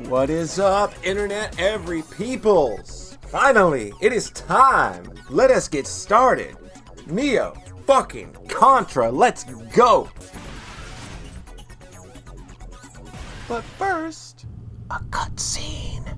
What is up, internet every peoples? Finally, it is time. Let us get started. Neo fucking Contra, let's go. But first, a cutscene.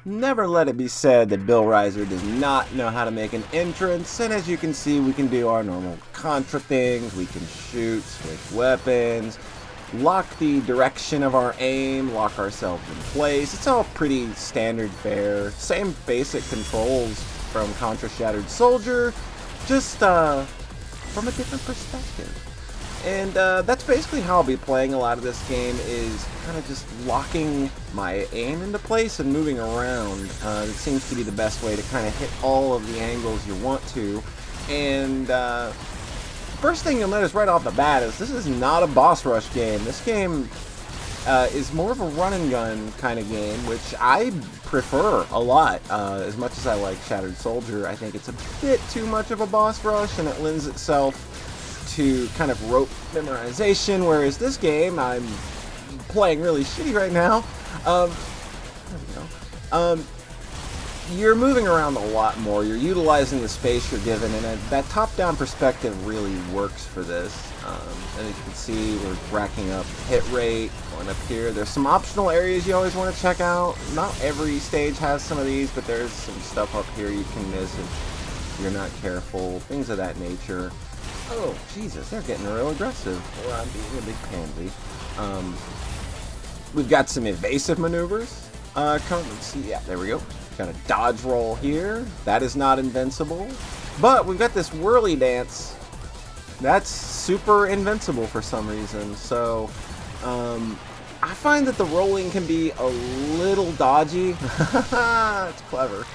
Never let it be said that Bill Reiser does not know how to make an entrance, and as you can see, we can do our normal Contra things. We can shoot, switch weapons, lock the direction of our aim, lock ourselves in place. It's all pretty standard fare. Same basic controls from Contra Shattered Soldier, just from a different perspective. And that's basically how I'll be playing a lot of this game, is kind of just locking my aim into place and moving around. It seems to be the best way to kind of hit all of the angles you want to. And first thing you'll notice right off the bat is this is not a boss rush game. This game is more of a run and gun kind of game, which I prefer a lot. As much as I like Shattered Soldier, I think it's a bit too much of a boss rush, and it lends itself to kind of rote memorization, whereas this game, I'm playing really shitty right now. There we go. You're moving around a lot more. You're utilizing the space you're given, and that top-down perspective really works for this. And as you can see, we're racking up hit rate, going up here. There's some optional areas you always want to check out. Not every stage has some of these, but there's some stuff up here you can miss if you're not careful. Things of that nature. Oh, Jesus, they're getting real aggressive. Well, I'm being a big pansy. We've got some evasive maneuvers. Let's see. Yeah, there we go. Got a dodge roll here. That is not invincible. But we've got this whirly dance. That's super invincible for some reason. So, I find that the rolling can be a little dodgy. It's clever.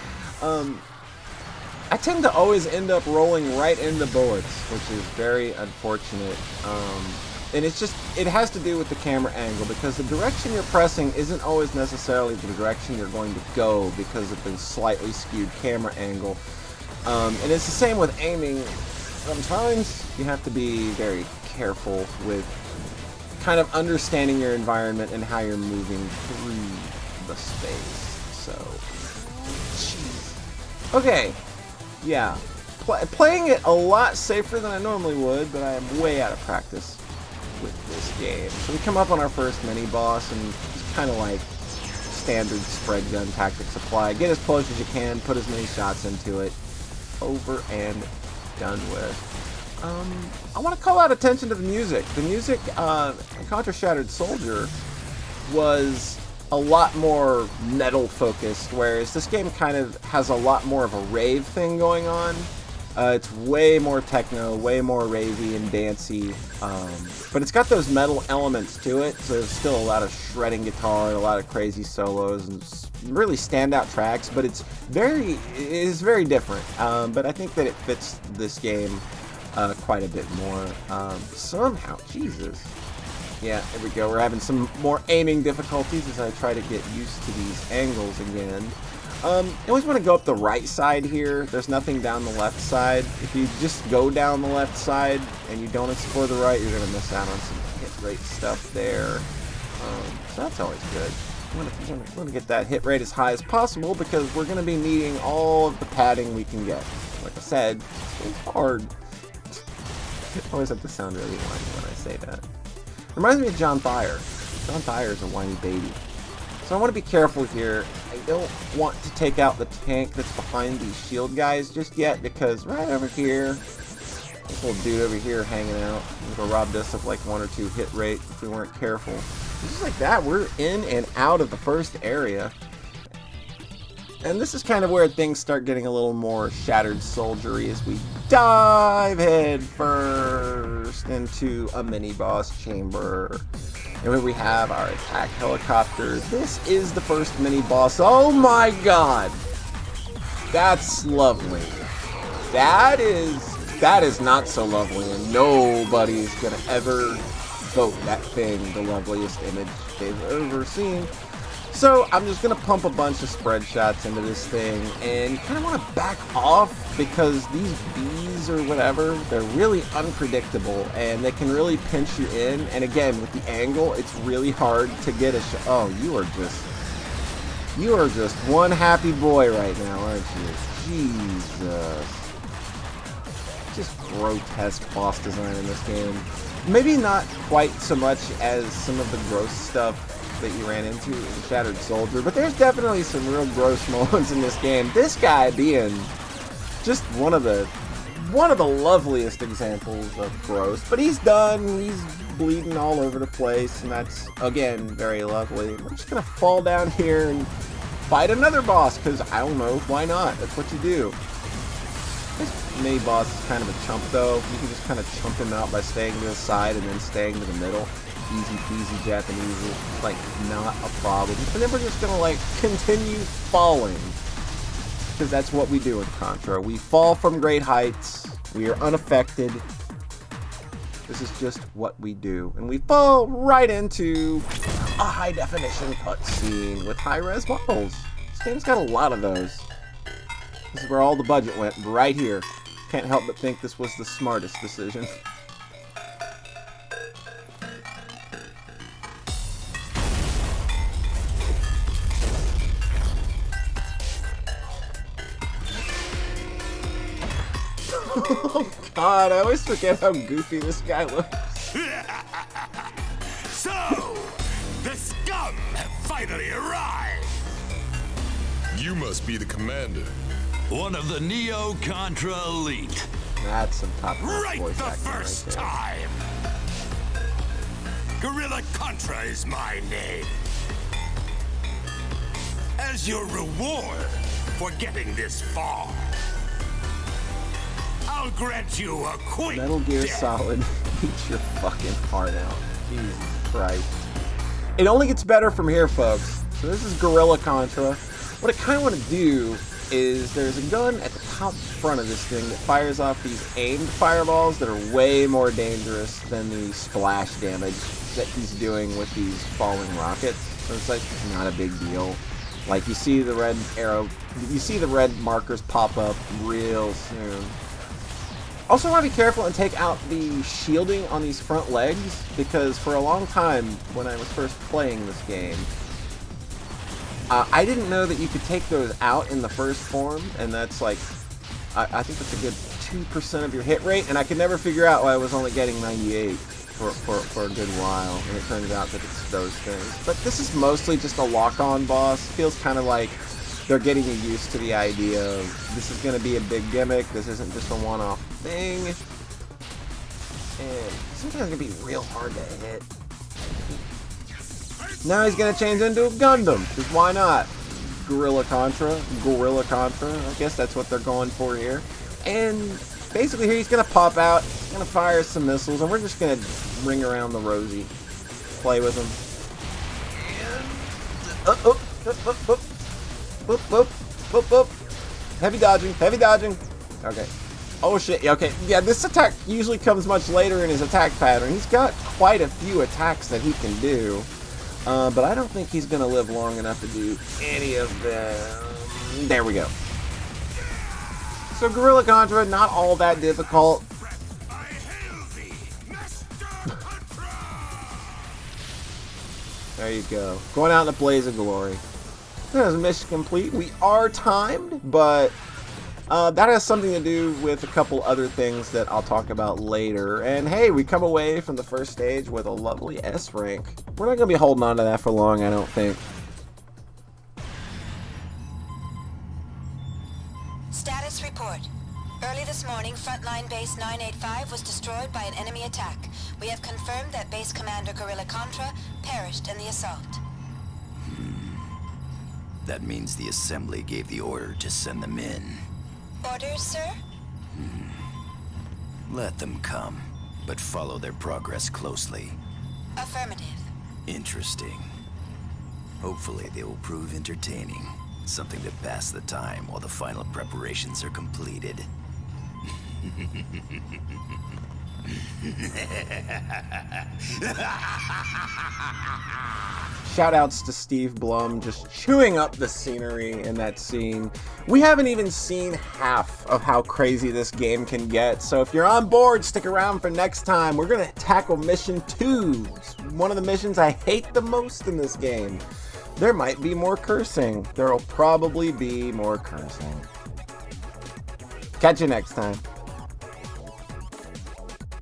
I tend to always end up rolling right into bullets, which is very unfortunate. And it has to do with the camera angle, because the direction you're pressing isn't always necessarily the direction you're going to go because of the slightly skewed camera angle. And it's the same with aiming. Sometimes you have to be very careful with kind of understanding your environment and how you're moving through the space. So, jeez. Okay. Yeah, playing it a lot safer than I normally would, but I am way out of practice with this game. So we come up on our first mini-boss, and it's kind of like standard spread gun tactics apply. Get as close as you can, put as many shots into it, over and done with. I want to call out attention to the music. The music in Contra Shattered Soldier was a lot more metal focused, whereas this game kind of has a lot more of a rave thing going on. It's way more techno, way more ravey and dancey, but it's got those metal elements to it, so there's still a lot of shredding guitar and a lot of crazy solos and really standout tracks, but it is very different, but I think that it fits this game quite a bit more. Somehow, Jesus. Yeah, there we go. We're having some more aiming difficulties as I try to get used to these angles again. You always want to go up the right side here. There's nothing down the left side. If you just go down the left side and you don't explore the right, you're going to miss out on some hit rate stuff there. So that's always good. We want to get that hit rate as high as possible, because we're going to be needing all of the padding we can get. Like I said, it's hard. I always have to sound really whiny when I say that. Reminds me of John Thayer. John Thayer is a whiny baby. So I want to be careful here. I don't want to take out the tank that's behind these shield guys just yet, because right over here, this little dude over here hanging out, would have robbed us of like 1 or 2 hit rate if we weren't careful. Just like that, we're in and out of the first area. And this is kind of where things start getting a little more Shattered Soldier-y as we dive head first into a mini-boss chamber. And here we have our attack helicopter. This is the first mini boss. Oh my god! That's lovely. That is not so lovely, and nobody's gonna ever vote that thing the loveliest image they've ever seen. So I'm just gonna pump a bunch of spread shots into this thing, and you kind of want to back off because these bees or whatever, they're really unpredictable and they can really pinch you in. And again, with the angle, it's really hard to get a shot. Oh, you are just one happy boy right now, aren't you? Jesus. Just grotesque boss design in this game. Maybe not quite so much as some of the gross stuff that you ran into in Shattered Soldier, but there's definitely some real gross moments in this game. This guy being just one of the loveliest examples of gross, but he's done. He's bleeding all over the place, and that's again very lovely. We're just gonna fall down here and fight another boss because I don't know, why not? That's what you do. This mini boss is kind of a chump though. You can just kind of chump him out by staying to the side and then staying to the middle. Easy peasy Japanese, like not a problem. And then we're just gonna like continue falling, because that's what we do in Contra. We fall from great heights. We are unaffected. This is just what we do, and we fall right into a high definition cutscene with high res models. This game's got a lot of those. This is where all the budget went, right here. Can't help but think this was the smartest decision. Oh god, I always forget how goofy this guy looks. So, the scum have finally arrived! You must be the commander. One of the Neo Contra elite. That's some top-notch Right voice the acting first right there. time! Gorilla Contra is my name. As your reward for getting this far, I'll grant you a quick Metal Gear death. Solid, eat your fucking heart out. Jesus Christ. It only gets better from here, folks. So this is Gorilla Contra. What I kind of want to do is there's a gun at the top front of this thing that fires off these aimed fireballs that are way more dangerous than the splash damage that he's doing with these falling rockets. So it's like not a big deal. Like you see the red arrow, you see the red markers pop up real soon. Also want to be careful and take out the shielding on these front legs, because for a long time when I was first playing this game, I didn't know that you could take those out in the first form, and that's like, I think that's a good 2% of your hit rate, and I could never figure out why I was only getting 98 for a good while, and it turns out that it's those things. But this is mostly just a lock-on boss. Feels kind of like they're getting you used to the idea of this is going to be a big gimmick, this isn't just a one-off thing, and sometimes it's going to be real hard to hit. Now he's going to change into a Gundam, because why not? Gorilla Contra, I guess that's what they're going for here. And basically here he's going to pop out, he's going to fire some missiles, and we're just going to ring around the rosy, play with him. And heavy dodging. Okay. Oh shit, okay. Yeah, this attack usually comes much later in his attack pattern. He's got quite a few attacks that he can do. But I don't think he's going to live long enough to do any of them. There we go. So Gorilla Contra, not all that difficult. There you go. Going out in a blaze of glory. That is mission complete. We are timed, but that has something to do with a couple other things that I'll talk about later. And hey, we come away from the first stage with a lovely S rank. We're not going to be holding on to that for long, I don't think. Status report. Early this morning, frontline base 985 was destroyed by an enemy attack. We have confirmed that base commander Gorilla Contra perished in the assault. That means the assembly gave the order to send them in. Orders, sir? Let them come, but follow their progress closely. Affirmative. Interesting. Hopefully they will prove entertaining. Something to pass the time while the final preparations are completed. Shoutouts to Steve Blum just chewing up the scenery in that scene. We haven't even seen half of how crazy this game can get, so if you're on board, stick around for next time. We're gonna tackle Mission 2. It's one of the missions I hate the most in this game. There might be more cursing. There'll probably be more cursing. Catch you next time.